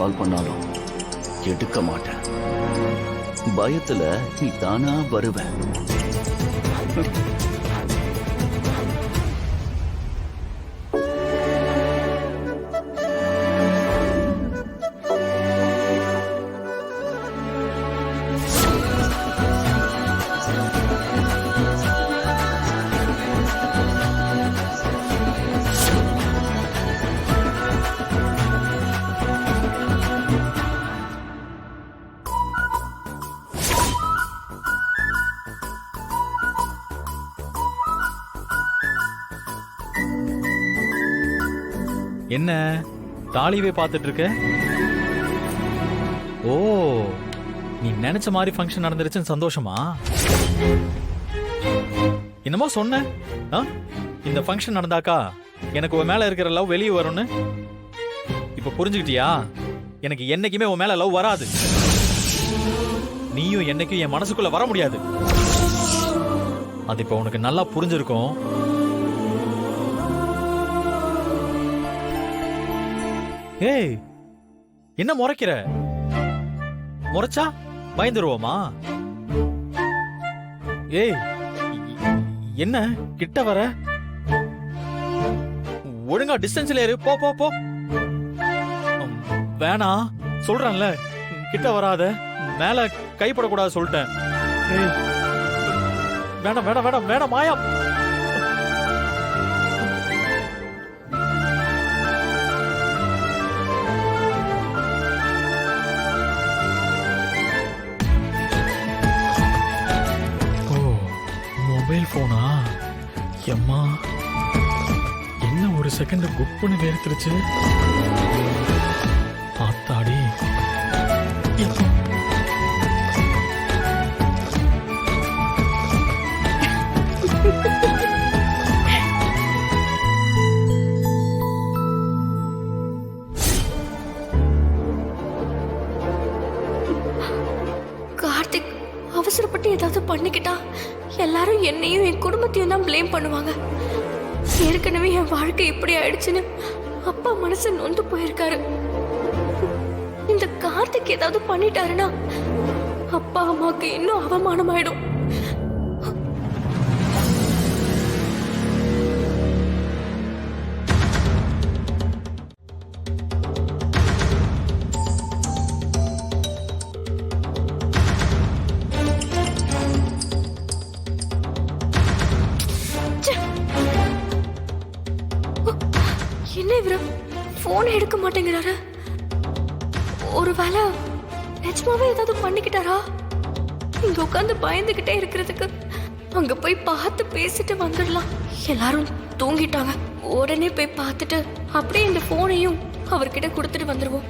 கால் பண்ணாலும் எடுக்க மாட்டேன். பயத்துல நீ தானா வருவ. என்ன தாலிவே பார்த்துட்டு இருக்க? ஓ, நீ நினைச்ச மாதிரி ஃபங்க்ஷன் நடந்துருச்சுன்னு சந்தோஷமா? என்னமோ சொன்ன இந்த ஃபங்க்ஷன் நடந்தாக்கா எனக்கு உன் மேல இருக்கிற லவ் வெளியே வரும்னு. இப்ப புரிஞ்சுக்கிட்டியா? எனக்கு என்னைக்குமே உன் மேல லவ் வராது. நீயும் என்னைக்கும் என் மனசுக்குள்ள வர முடியாது. அது இப்ப உனக்கு நல்லா புரிஞ்சிருக்கும். ஏய், என்ன முறைக்கிற? முறைச்சா பயந்துருவோமா? ஏய், என்ன கிட்ட வர? ஒழுங்கா டிஸ்டன்ஸ்ல இரு. போ போ போ. வேணா சொல்றேன்ல, கிட்ட வராத. மேல கைப்படக்கூடாது சொல்லிட்டேன். ஏய், வேணாம் வேணாம் வேணாம் வேணாம் மாயா. மொபைல் போனா எம்மா, என்ன ஒரு செகண்ட் குப்புன்னு வேர்த்துருச்சு. ஆத்தாடி. கார்த்திக் அவசரப்பட்டு ஏதாவது பண்ணிக்கிட்டா எல்லாரும் என்னையும் என் குடும்பத்தையும் தான் ப்ளேம் பண்ணுவாங்க. ஏற்கனவே என் வாழ்க்கை இப்படி ஆயிடுச்சுன்னு அப்பா மனசு நொந்து போயிருக்காரு. இந்த கார்த்திக் ஏதாவது பண்ணிட்டாருன்னா அப்பா அம்மாவுக்கு இன்னும் அவமானமாயிடும். என்ன இவரு போன் எடுக்க மாட்டேங்கிறாரு? ஒருவேளை நிஜமாவே ஏதாவது பண்ணிக்கிட்டாரா? இங்க உட்காந்து பயந்துகிட்டே இருக்கிறதுக்கு அங்க போய் பார்த்து பேசிட்டு வந்துடலாம். எல்லாரும் தூங்கிட்டாங்க. உடனே போய் பார்த்துட்டு அப்படியே இந்த போனையும் அவர்கிட்ட கொடுத்துட்டு வந்துருவோம்.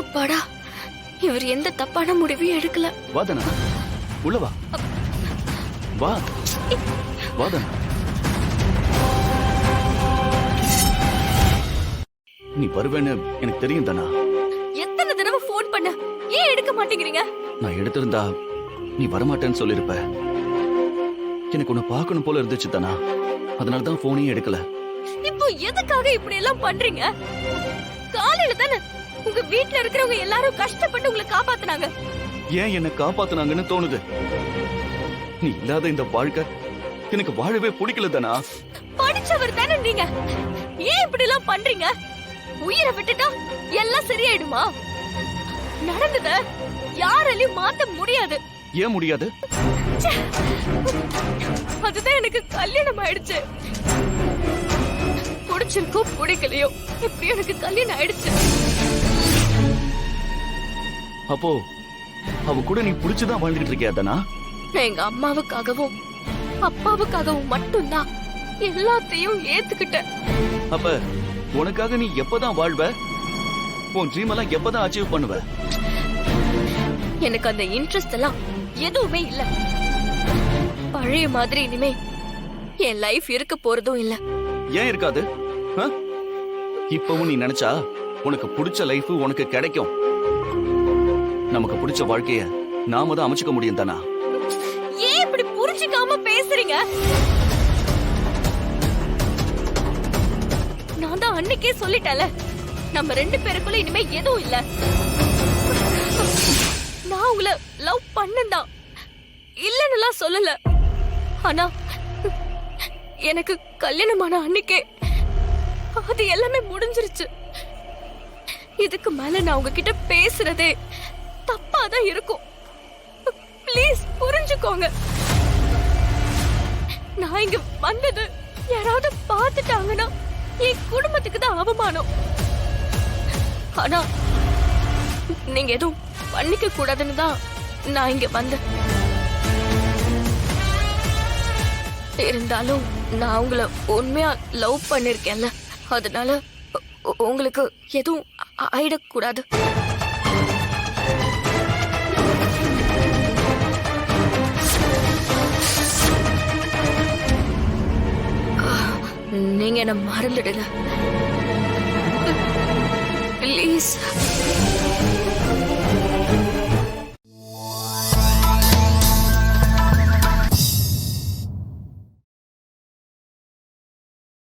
அப்பாடா, இவர் எந்த தப்பான முடிவையும் எடுக்கல. வாதனா, உள்ள வா. வா வாதனா, நீ வருவேன்னு எனக்கு தெரியும் தானா. எத்தனை தடவை போன் பண்ண, ஏன் எடுக்க மாட்டேங்கிறீங்க? நான் எடுத்திருந்தா நீ வரமாட்டேன்னு சொல்லிருப்ப. எனக்கு உன்னை பார்க்கணும் போல இருந்துச்சு தானா, அதனாலதான் போனையும் எடுக்கல. இப்போ எதுக்காக இப்படி எல்லாம் பண்றீங்க? காலையில தானே உங்க வீட்ல இருக்கிறவங்க எல்லாரும் கஷ்டப்பட்டு உங்களை காப்பாத்துனாங்க. ஏன் என்ன காப்பாத்துனாங்கன்னு தோணுது. நீ இல்லாத இந்த வாழ்க்கை எனக்கு வாழவே பிடிக்கல தானா. படிச்சவர் தானே நீங்க, ஏன் இப்படி எல்லாம் பண்றீங்க? உயிரை விட்டுட்டா எல்லாம் சரியாயிடுமா? நடந்தத யாராலையும் மாத்த முடியாது. ஏன் முடியாது? அதுதான் எனக்கு கல்யாணம் ஆயிடுச்சு. பிடிச்சிருக்கோ பிடிக்கலையோ, இப்படி எனக்கு கல்யாணம் ஆயிடுச்சு. அப்போ அவ கூட நீ புடிச்சுதான் வாழ்ந்துட்டு இருக்கியா தானா? நான் எங்க அம்மாவுக்காகவும் அப்பாவுக்காகவும் மட்டும்தான் எல்லாத்தையும் ஏத்துக்கிட்டேன். அப்ப உனக்காக நீ எப்பதான் வாழ்வ? உன் ட்ரீம் எல்லாம் எப்பதான் அச்சீவ் பண்ணுவ? எனக்கு அந்த இன்ட்ரெஸ்ட் எல்லாம் எதுவுமே இல்ல. பழைய மாதிரி இனிமே என் லைஃப் இருக்க போறதும் இல்ல. ஏன் இருக்காது? ஆ? இப்பவும் நீ நினைச்சா உனக்கு பிடிச்ச லைஃப் உனக்கு கிடைக்கும். நமக்கு பிடிச்ச வாழ்க்கைய நாம தான் அமைச்சுக்க முடியும் தானா? ஏன் இப்படி புரிஞ்சுக்காம பேசுறீங்க? நான் தான் அன்னைக்கே சொல்லிட்டேன்ல, நம்ம 2 பேருக்குள்ள இனிமே எதுவும் இல்ல. நான் உங்களை லவ் பண்ணதான் இல்லன்னுலாம் சொல்லல. ஆனா எனக்கு கல்யாணமான அன்னைக்கே அது எல்லாமே முடிஞ்சிருச்சு. இதுக்கு மேல நான் உங்ககிட்ட பேசுறதே தப்பாதான் இருக்கும். ப்ளீஸ் புரிஞ்சுக்கோங்க. நான் இங்க வந்தது யாராவது பார்த்துட்டாங்கன்னா என் குடும்பத்துக்கு தான் அவமானம். ஆனா நீங்க எதுவும் பண்ணிக்க கூடாதுன்னு தான் நான் இங்க வந்தேன். இருந்தாலும் நான் உங்களை உண்மையா லவ் பண்ணிருக்கேன்ல, அதனால உங்களுக்கு எதுவும் ஆயிடக்கூடாது. நீங்க என்ன மறந்துடுங்க ப்ளீஸ்.